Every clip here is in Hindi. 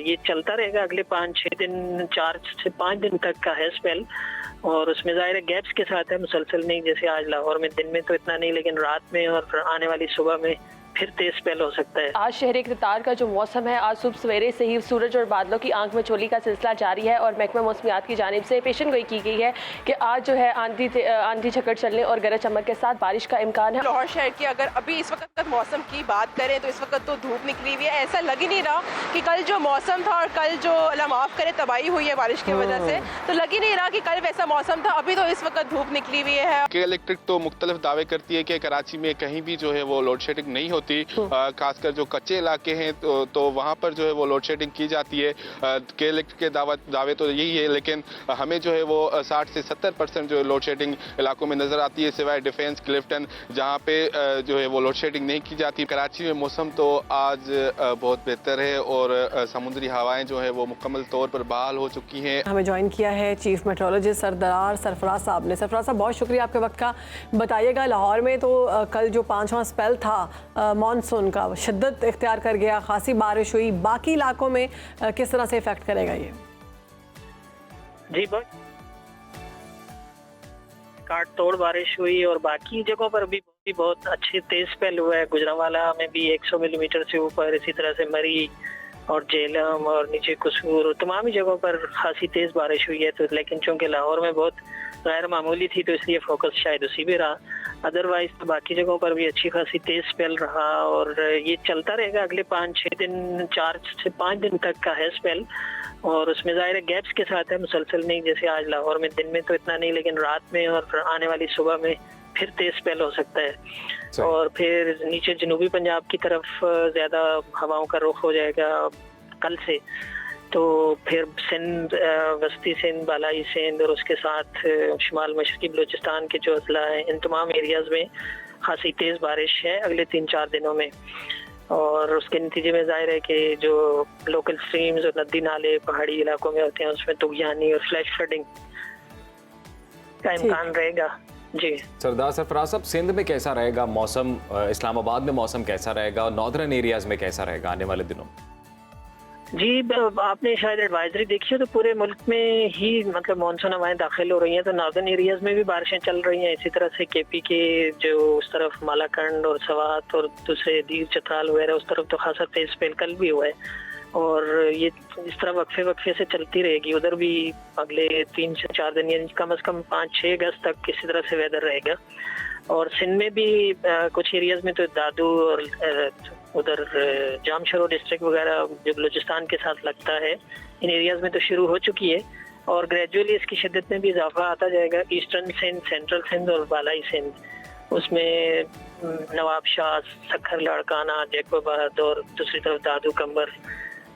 ये चलता रहेगा अगले 5-6 दिन, 4 से 5 दिन तक का है स्पेल। और उसमें ज़ाहिर है गैप्स के साथ है, मुसलसल नहीं। जैसे आज लाहौर में दिन में तो इतना नहीं, लेकिन रात में और आने वाली सुबह में फिर तेज स्पेल हो सकता है। आज शहर इक़्तिदार का जो मौसम है, आज सुबह सवेरे से ही सूरज और बादलों की आंख में चोली का सिलसिला जारी है और महकमा मौसमियात की जानिब से पेशन गोई की गई है कि आज जो है आंधी झकड़ चलने और गरज चमक के साथ बारिश का इम्कान है। लाहौर शहर की अगर अभी इस वक्त मौसम की बात करें तो इस वक्त तो धूप निकली हुई है। ऐसा लग ही नहीं रहा कि कल जो मौसम था और कल जो अल्लाह माफ़ करे तबाही हुई है बारिश की वजह से, तो लग ही नहीं रहा कि कल वैसा मौसम था। अभी तो इस वक्त धूप निकली हुई है। के इलेक्ट्रिक तो मुख्तलिफ दावे करती है कि कराची में कहीं भी जो है वो लोड शेडिंग नहीं होती, खासकर जो कच्चे इलाके हैं तो वहाँ पर जो है वो लोड शेडिंग की जाती है। के इलेक्ट्रिक के दावे तो यही है, लेकिन हमें जो है वो 60 से 70% जो लोड शेडिंग इलाकों में नजर आती है, सिवाय डिफेंस क्लिफ्टन जहाँ पे जो है वो लोड शेडिंग नहीं की जाती। कराची में मौसम तो आज बहुत बेहतर है और समुद्री हवाएं जो है वो मुकम्मल तौर पर बहाल हो चुकी हैं। हमें ज्वाइन किया है चीफ मेट्रोलॉजिस्ट सरदार सरफराज साहब ने। सरफराज साहब, बहुत शुक्रिया आपके वक्त का। बताइएगा, लाहौर में तो कल जो 5वां स्पेल था मानसून का शिद्दत इख्तियार कर गया, खासी बारिश हुई, बाकी इलाकों में किस तरह से इफेक्ट करेगा ये? जी, काट तोड़ बारिश हुई और बाकी जगहों पर भी बहुत अच्छे तेज स्पेल हुआ है। गुजरांवाला में भी 100 मिलीमीटर से ऊपर, इसी तरह से मरी और जेलम और नीचे कसूर, तमाम ही जगहों पर खासी तेज बारिश हुई है। तो लेकिन चूंकि लाहौर में बहुत गैर मामूली थी तो इसलिए फोकस शायद उसी पे रहा। अदरवाइज तो बाकी जगहों पर भी अच्छी खासी तेज स्पेल रहा और ये चलता रहेगा अगले 5-6 दिन, 4 से 5 दिन तक का है स्पेल। और उसमें ज़ाहिर है गैप्स के साथ है, मुसलसल नहीं। जैसे आज लाहौर में दिन में तो इतना नहीं, लेकिन रात में और आने वाली सुबह में फिर तेज स्पेल हो सकता है। और फिर नीचे जनूबी पंजाब की तरफ ज़्यादा हवाओं का रुख हो जाएगा कल से। तो फिर सिंध, वस्ती सिंध, बालाई सिंध और उसके साथ शुमाल मशरकी बलूचिस्तान के जो अजला हैं, इन तमाम एरियाज़ में खासी तेज़ बारिश है अगले 3-4 दिनों में। और उसके नतीजे में जाहिर है कि जो लोकल स्ट्रीम्स और नदी नाले पहाड़ी इलाकों में होते हैं उसमें तुगयानी और फ्लैश फ्लडिंग का इम्कान रहेगा। जी सरदार सरफराज साहब, सिंध में कैसा रहेगा मौसम, इस्लामाबाद में मौसम कैसा रहेगा और नॉर्दर्न एरियाज़ में कैसा रहेगा आने वाले दिनों? जी, आपने शायद एडवाइजरी देखी हो तो पूरे मुल्क में ही मतलब मानसून हवाएं दाखिल हो रही हैं। तो नॉर्दर्न एरियाज में भी बारिशें चल रही हैं। इसी तरह से केपी के जो उस तरफ मालाकंड और सवात और दूसरे दीर चतराल वगैरह उस तरफ तो खासा तेज स्पेल कल भी हुआ है और ये इस तरह वक्फे से चलती रहेगी। उधर भी अगले 3 से 4 दिन यानी कम से कम 5-6 अगस्त तक इसी तरह से वेदर रहेगा। और सिंध में भी कुछ एरियाज में तो दादू और उधर जामशरो डिस्ट्रिक्ट वगैरह जो बलूचिस्तान के साथ लगता है, इन एरियाज में तो शुरू हो चुकी है और ग्रेजुअली इसकी शिद्दत में भी इजाफा आता जाएगा। ईस्टर्न सिंध, सेंट्रल सिंध और बालाई सिंध, उसमें नवाबशाह, सखर, लाड़काना, जैकोबाद और दूसरी तरफ दादू कंबर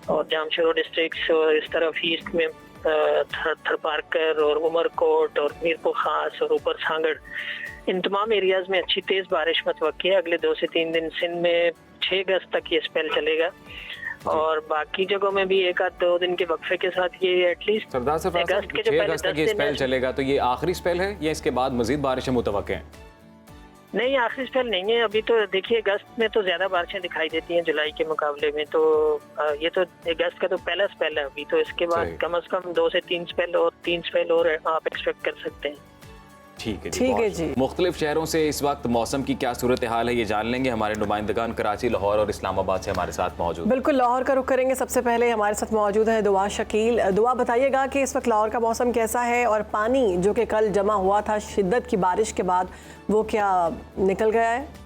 और जामशरो डिस्ट्रिक्ट्स और इस तरफ ईस्ट में थरपारकर और उमरकोट और मीरपुर खास और ऊपर सांगड़, इन तमाम एरियाज में अच्छी तेज बारिश मतवक्की है अगले 2 से 3 दिन। सिंध में 6 अगस्त तक ये स्पेल चलेगा और बाकी जगहों में भी 1-2 दिन के वक्फे के साथ ये एटलीस्ट सरदार सरफराज साहब, 6 अगस्त तक ये स्पेल चलेगा, तो ये आखिरी स्पेल है या इसके बाद मजीद बारिशें मुतवक्के हैं? नहीं, आखिरी स्पेल नहीं है। अभी तो देखिए अगस्त में तो ज्यादा बारिशें दिखाई देती हैं जुलाई के मुकाबले में, तो ये तो अगस्त का तो पहला स्पेल है अभी। तो इसके बाद कम से कम 2 से 3 स्पेल और 3 स्पेल और आप एक्सपेक्ट कर सकते हैं। ठीक है जी। मुख्तलिफ शहरों से इस वक्त मौसम की क्या सूरत हाल है ये जान लेंगे। हमारे नुमाइंदगान कराची, लाहौर और इस्लामाबाद से हमारे साथ मौजूद। बिल्कुल, लाहौर का रुख करेंगे। सबसे पहले हमारे साथ मौजूद है दुआ शकील। दुआ, बताइएगा कि इस वक्त लाहौर का मौसम कैसा है और पानी जो कि कल जमा हुआ था शिद्दत की बारिश के बाद, वो क्या निकल गया है?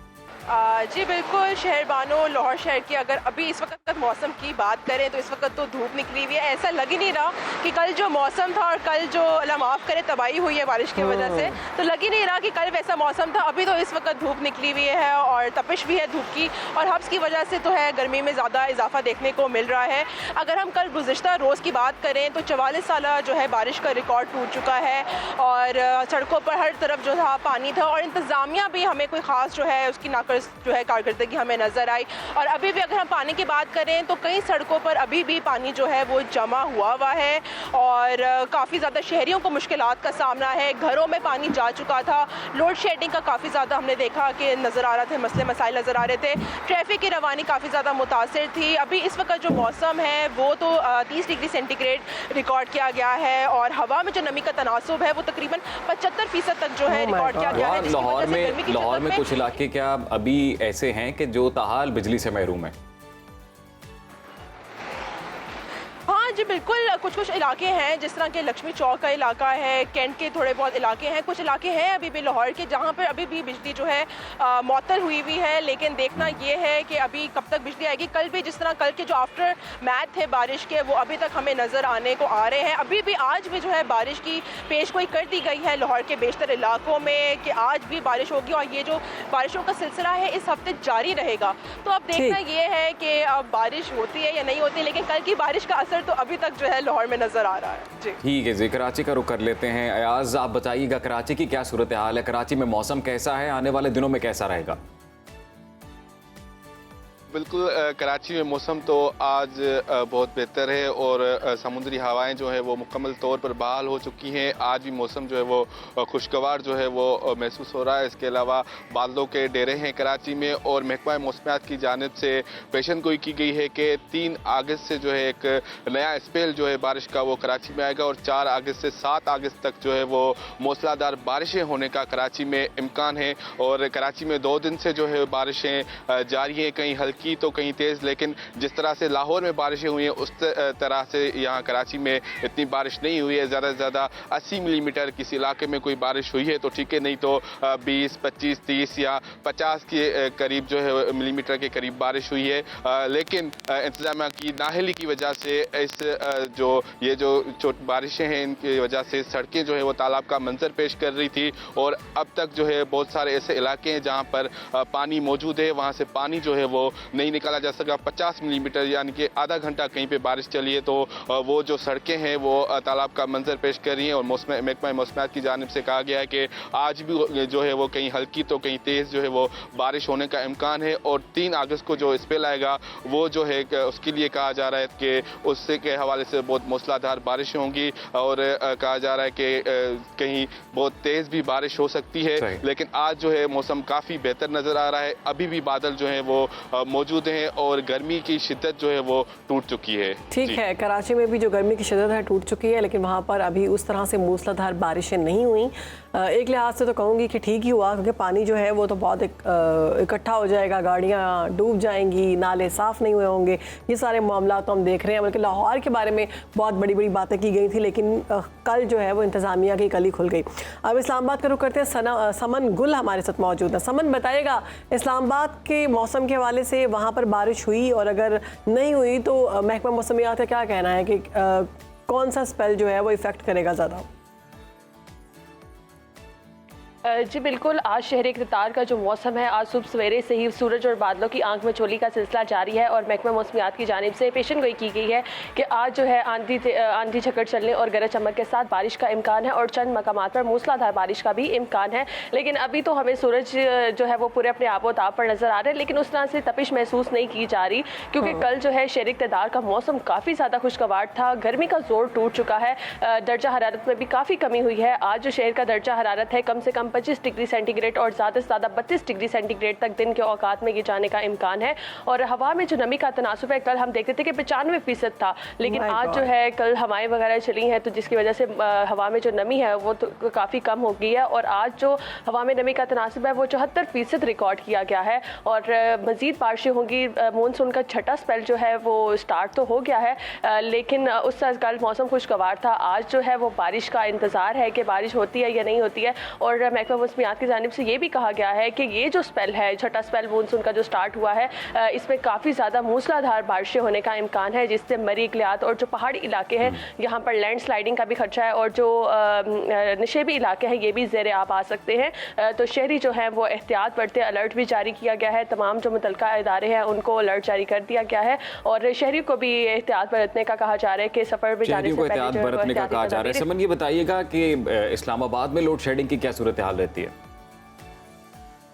जी बिल्कुल, शहरबानो, लाहौर शहर की अगर अभी इस वक्त मौसम की बात करें तो इस वक्त तो धूप निकली हुई है। ऐसा लग ही नहीं रहा कि कल जो मौसम था और कल जो अल्लाह माफ़ करे तबाही हुई है बारिश की वजह से, तो लग ही नहीं रहा कि कल वैसा मौसम था। अभी तो इस वक्त धूप निकली हुई है और तपिश भी है धूप की और हब्स की वजह से तो है गर्मी में ज़्यादा इजाफा देखने को मिल रहा है। अगर हम कल गुज़िश्ता रोज़ की बात करें तो 44 साल जो है बारिश का रिकॉर्ड टूट चुका है और सड़कों पर हर तरफ जो था पानी था और इंतज़ामिया भी हमें कोई ख़ास जो है उसकी नाकर पर जो है कारकर्दगी हमें नज़र आई। और अभी भी अगर हम पानी की बात करें तो कई सड़कों पर अभी भी पानी जो है वो जमा हुआ है और काफ़ी ज़्यादा शहरियों को मुश्किलात का सामना है। घरों में पानी जा चुका था। लोड शेडिंग का काफ़ी ज़्यादा हमने देखा कि नज़र आ रहा थे, मसले मसाइल नज़र आ रहे थे। ट्रैफिक की रवानी काफ़ी ज़्यादा मुतासिर थी। अभी इस वक्त जो मौसम है वो तो 30 डिग्री सेंटीग्रेड रिकॉर्ड किया गया है और हवा में जो नमी का तनासुब है वो तकरीबन 75% तक जो है रिकॉर्ड किया गया है। लाहौर में कुछ इलाके क्या अभी ऐसे हैं कि जो ताहाल बिजली से महरूम है? हाँ जी बिल्कुल, कुछ इलाके हैं जिस तरह के लक्ष्मी चौक का इलाका है, कैंट के थोड़े बहुत इलाके हैं, कुछ इलाके हैं अभी भी लाहौर के जहाँ पर अभी भी बिजली जो है मअतल हुई है। लेकिन देखना ये है कि अभी कब तक बिजली आएगी। कल भी जिस तरह कल के जो आफ्टर मैथ थे बारिश के वो अभी तक हमें नज़र आने को आ रहे हैं। अभी भी आज भी जो है बारिश की पेशगोई कर दी गई है लाहौर के बेशतर इलाकों में कि आज भी बारिश होगी और ये जो बारिशों का सिलसिला है इस हफ्ते जारी रहेगा। तो अब देखना ये है कि अब बारिश होती है या नहीं होती, लेकिन कल की बारिश का असर तो अभी तक जो है लाहौर में नजर आ रहा है। जी ठीक है जी, कराची का रुख कर लेते हैं। अयाज, आप बताइएगा कराची की क्या सूरत हाल है? कराची में मौसम कैसा है? आने वाले दिनों में कैसा रहेगा? बिल्कुल, कराची में मौसम तो आज बहुत बेहतर है और समुद्री हवाएं जो है वो मुकम्मल तौर पर बहाल हो चुकी हैं। आज भी मौसम जो है वो खुशगवार जो है वो महसूस हो रहा है। इसके अलावा बादलों के डेरे हैं कराची में और महकमा मौसमियात की जानिब से पेशन गोई की गई है कि 3 अगस्त से जो है एक नया स्पेल जो है बारिश का वो कराची में आएगा और 4 अगस्त से 7 अगस्त तक जो है वो मूसलाधार बारिशें होने का कराची में इम्कान है। और कराची में 2 दिन से जो है बारिशें जारी हैं, कहीं हल्की तो कहीं तेज। लेकिन जिस तरह से लाहौर में बारिशें हुई हैं उस तरह से यहाँ कराची में इतनी बारिश नहीं हुई है। ज़्यादा से ज़्यादा 80 मिलीमीटर किसी इलाके में कोई बारिश हुई है तो ठीक है, नहीं तो 20, 25, 30 या 50 के करीब जो है मिलीमीटर के करीब बारिश हुई है। लेकिन इंतजामिया की नाअहली की वजह से इस ये जो बारिशें हैं इनकी वजह से सड़कें जो है वो तालाब का मंजर पेश कर रही थी और अब तक जो है बहुत सारे ऐसे इलाके हैं जहाँ पर पानी मौजूद है, वहाँ से पानी जो है वो नहीं निकाला जा सका। 50 मिलीमीटर यानी कि आधा घंटा कहीं पे बारिश चली है तो वो जो सड़कें हैं वो तालाब का मंजर पेश कर रही हैं। और महकमा मौसमियात की जानिब से कहा गया है कि आज भी जो है वो कहीं हल्की तो कहीं तेज़ जो है वो बारिश होने का इम्कान है। और 3 अगस्त को जो स्पेल आएगा वो जो है उसके लिए कहा जा रहा है कि उससे के हवाले से बहुत मूसलाधार बारिश होंगी और कहा जा रहा है कि कहीं बहुत तेज़ भी बारिश हो सकती है। लेकिन आज जो है मौसम काफ़ी बेहतर नज़र आ रहा है। अभी भी बादल जो है वो मौजूद हैं और गर्मी की शिद्दत जो है वो टूट चुकी है। ठीक है, कराची में भी जो गर्मी की शिद्दत है टूट चुकी है, लेकिन वहाँ पर अभी उस तरह से मूसलाधार बारिशें नहीं हुई। एक लिहाज से तो कहूँगी कि ठीक ही हुआ, क्योंकि पानी जो है वो तो बहुत इकट्ठा हो जाएगा, गाड़ियाँ डूब जाएंगी, नाले साफ़ नहीं हुए होंगे, ये सारे मामला तो हम देख रहे हैं। बल्कि लाहौर के बारे में बहुत बड़ी बड़ी बातें की गई थी, लेकिन कल जो है वो इंतज़ामिया की कली खुल गई। अब इस्लामाबाद का रुख करते हैं, समन गुल हमारे साथ मौजूद है। समन, बताइएगा इस्लामाबाद के मौसम के हवाले से, वहाँ पर बारिश हुई और अगर नहीं हुई तो महकमा मौसमियात का क्या कहना है कि कौन सा स्पेल जो है वो इफ़ेक्ट करेगा ज़्यादा? जी बिल्कुल, आज शहर इक़्तिदार का जो मौसम है, आज सुबह सवेरे से ही सूरज और बादलों की आंख में चोली का सिलसिला जारी है और महकमा मौसमियात की जानिब से पेशन गोई की गई है कि आज जो है आंधी झकड़ चलने और गरज चमक के साथ बारिश का इम्कान है और चंद मकामात पर मूसलाधार बारिश का भी इम्कान है। लेकिन अभी तो हमें सूरज जो है वो पूरे अपने आबोताब पर नज़र आ रहे हैं, लेकिन उस तरह से तपिश महसूस नहीं की जा रही, क्योंकि कल जो है शहर इक़्तिदार का मौसम काफ़ी ज़्यादा खुशगवार था। गर्मी का जोर टूट चुका है, दर्जा हरारत में भी काफ़ी कमी हुई है। आज जो शहर का दर्जा हरारत है कम से कम 25 डिग्री सेंटीग्रेड और ज़्यादा से ज़्यादा 32 डिग्री सेंटीग्रेड तक दिन के औकात में ये जाने का इम्कान है। और हवा में जो नमी का तनासुब है, कल हम देखते थे कि 95% था, लेकिन आज जो है कल हवाएं वगैरह चली हैं तो जिसकी वजह से हवा में जो नमी है वो तो काफ़ी कम हो गई है। और आज जो हवा में नमी का तनासुब है वो 74% रिकॉर्ड किया गया है और मज़ीद बारिशें होंगी। मानसून का छठा स्पेल जो है वो स्टार्ट तो हो गया है, लेकिन उस कल मौसम खुशगवार था। आज जो है वो बारिश का इंतज़ार है कि बारिश होती है या नहीं होती है। और महकमा मौसमियात की जानिब से ये भी कहा गया है कि ये जो स्पेल है, छठा स्पेल मानसून का जो स्टार्ट हुआ है, इसमें काफ़ी ज़्यादा मूसलाधार बारिशें होने का इम्कान है, जिससे मरी इकलियात और जो पहाड़ी इलाके हैं यहाँ पर लैंड स्लाइडिंग का भी खदशा है और जो नशेबी इलाके हैं ये भी ज़ेर आब आ सकते हैं। तो शहरी जो हैं वो एहतियात बरते, अलर्ट भी जारी किया गया है, तमाम जो मुतलका इदारे हैं उनको अलर्ट जारी कर दिया गया है और शहरी को भी एहतियात बरतने का कहा जा रहा है कि सफ़र में जाने से पहले बरतने का कहा जा रहा है। समन, ये बताइएगा कि इस्लामाबाद में लोड शेडिंग की क्या सूरत हाल रहती है?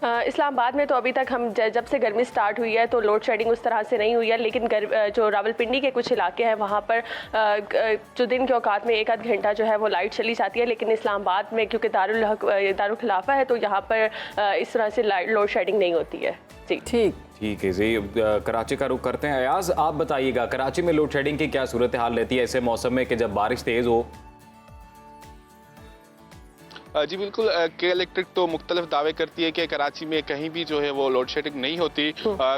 इस्लामाबाद में तो अभी तक हम जब से गर्मी स्टार्ट हुई है तो लोड शेडिंग उस तरह से नहीं हुई है, लेकिन जो रावलपिंडी के कुछ इलाके हैं वहाँ पर जो दिन के औकात में एक आध घंटा जो है वो लाइट चली जाती है, लेकिन इस्लामाबाद में क्योंकि दारुल खिलाफा है तो यहाँ पर इस तरह से लोड शेडिंग नहीं होती है। जी ठीक है जी, कराची का रुख करते हैं। अयाज, आप बताइएगा कराची में लोड शेडिंग की क्या सूरत हाल रहती है ऐसे मौसम में कि जब बारिश तेज़ हो? जी बिल्कुल, के इलेक्ट्रिक तो मुख्तलिफ दावे करती है कि कराची में कहीं भी जो है वो लोड शेडिंग नहीं होती,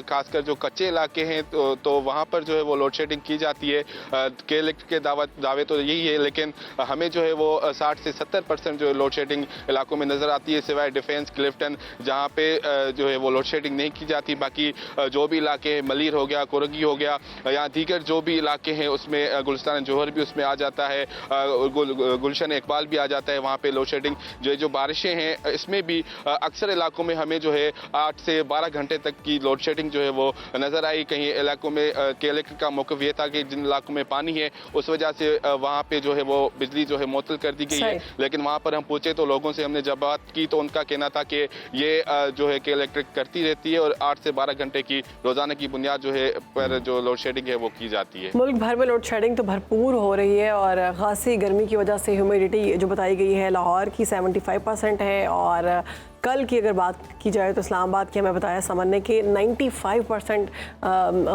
खासकर जो कच्चे इलाके हैं तो वहाँ पर जो है वो लोड शेडिंग की जाती है। के इलेक्ट्रिक के दावे तो यही है, लेकिन हमें जो है वो 60 से 70% जो लोड शेडिंग इलाकों में नज़र आती है, सिवाय डिफेंस, क्लिफ्टन, जहाँ पे जो है वो लोड शेडिंग नहीं की जाती। बाकी जो भी इलाके हैं, मलीर हो गया, कुरगी हो गया, या दीगर जो भी इलाके हैं उसमें गुलिस्तान जौहर भी उसमें आ जाता है, गुलशन इकबाल भी आ जाता है। वहाँ पे लोड शेडिंग जो बारिशें हैं इसमें भी अक्सर इलाकों में हमें जो है 8 से 12 घंटे तक की लोड शेडिंग जो है वो नज़र आई। कहीं इलाकों में के इलेक्ट्रिक का मौक़िफ़ ये था कि जिन इलाकों में पानी है उस वजह से वहाँ पे जो है वो बिजली जो है मुअत्तल कर दी गई है, लेकिन वहाँ पर हम पूछे तो लोगों से हमने जब बात की तो उनका कहना था कि ये जो है के इलेक्ट्रिक करती रहती है और 8 से 12 घंटे की रोज़ाना की बुनियाद जो है पर जो लोड शेडिंग है वो की जाती है। मुल्क भर में लोड शेडिंग तो भरपूर हो रही है और खासी गर्मी की वजह से ह्यूमिडिटी जो बताई गई है लाहौर की 75% है, और कल की अगर बात की जाए तो इस्लामाबाद की हमें बताया समन्वय के 95%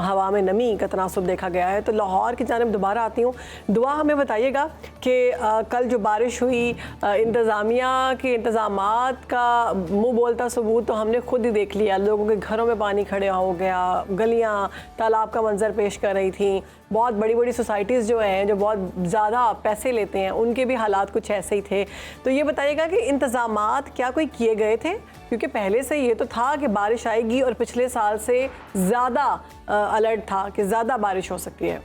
हवा में नमी का तनासुब देखा गया है। तो लाहौर की जानिब दोबारा आती हूँ, दुआ हमें बताइएगा कि कल जो बारिश हुई, इंतज़ामिया के इंतज़ामात का मुँह बोलता सबूत तो हमने खुद ही देख लिया। लोगों के घरों में पानी खड़े हो गया, गलियाँ तालाब का मंजर पेश कर रही थी। बहुत बड़ी बड़ी सोसाइटीज़ जो हैं जो बहुत ज़्यादा पैसे लेते हैं उनके भी हालात कुछ ऐसे ही थे। तो ये बताइएगा कि इंतज़ामात क्या कोई किए गए थे, क्योंकि पहले से ये तो था कि बारिश आएगी और पिछले साल से ज़्यादा अलर्ट था कि ज़्यादा बारिश हो सकती है।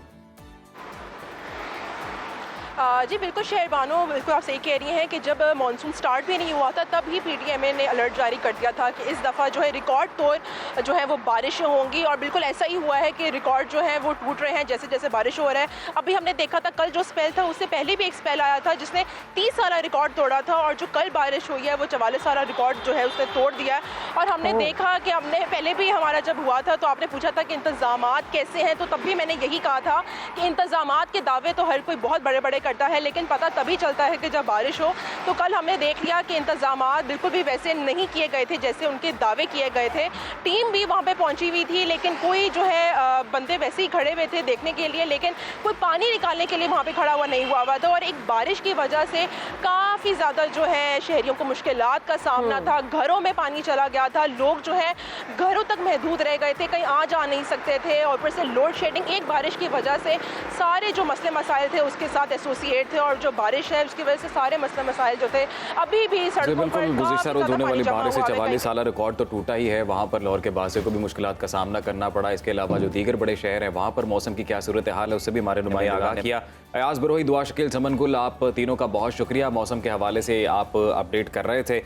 जी बिल्कुल शहरबानो, बिल्कुल आप सही कह रही हैं कि जब मानसून स्टार्ट भी नहीं हुआ था तब ही पीटीएमए ने अलर्ट जारी कर दिया था कि इस दफ़ा जो है रिकॉर्ड तौर जो है वो बारिशें होंगी, और बिल्कुल ऐसा ही हुआ है कि रिकॉर्ड जो है वो टूट रहे हैं जैसे जैसे बारिश हो रहा है। अभी हमने देखा था कल जो स्पेल था उससे पहले भी एक स्पेल आया था जिसने 30 साला रिकॉर्ड तोड़ा था, और जो कल बारिश हुई है वो 44 साला रिकॉर्ड जो है उसने तोड़ दिया है। और हमने देखा कि हमने पहले भी हमारा जब हुआ था तो आपने पूछा था कि इंतज़ामात कैसे हैं, तो तब भी मैंने यही कहा था कि इंतज़ामात के दावे तो हर कोई बहुत बड़े बड़े करता है, लेकिन पता तभी चलता है कि जब बारिश हो। तो कल हमने देख लिया कि इंतज़ामात बिल्कुल भी वैसे नहीं किए गए थे जैसे उनके दावे किए गए थे। टीम भी वहाँ पे पहुँची हुई थी, लेकिन कोई जो है बंदे वैसे ही खड़े हुए थे देखने के लिए, लेकिन कोई पानी निकालने के लिए वहाँ पे खड़ा हुआ नहीं हुआ था। और एक बारिश की वजह से काफ़ी ज़्यादा जो है शहरियों को मुश्किलात का सामना था। घरों में पानी चला गया था, लोग जो है घरों तक महदूद रह गए थे, कहीं आ जा नहीं सकते थे। और फिर से लोड शेडिंग एक बारिश की वजह से सारे जो मसले मसाइल थे उसके साथ एसोसिएट थे, और जो बारिश है उसकी वजह से सारे मसले मसाइल जो थे अभी भी सड़कों पर गुज़िश्ता रोज़ होने वाली बारिश से 44 साल रिकॉर्ड तो टूटा ही है। वहाँ पर लाहौर के बासे को भी मुश्किलात का सामना करना पड़ा। इसके अलावा जो दीगर बड़े शहर हैं वहाँ पर मौसम की क्या सूरत हाल है उससे भी हमारे नुमाइंदे आगाह किया। अयाज बरोही, दुआ शकील, समन गुल, आप तीनों का बहुत शुक्रिया। मौसम के हवाले से आप अपडेट कर रहे थे।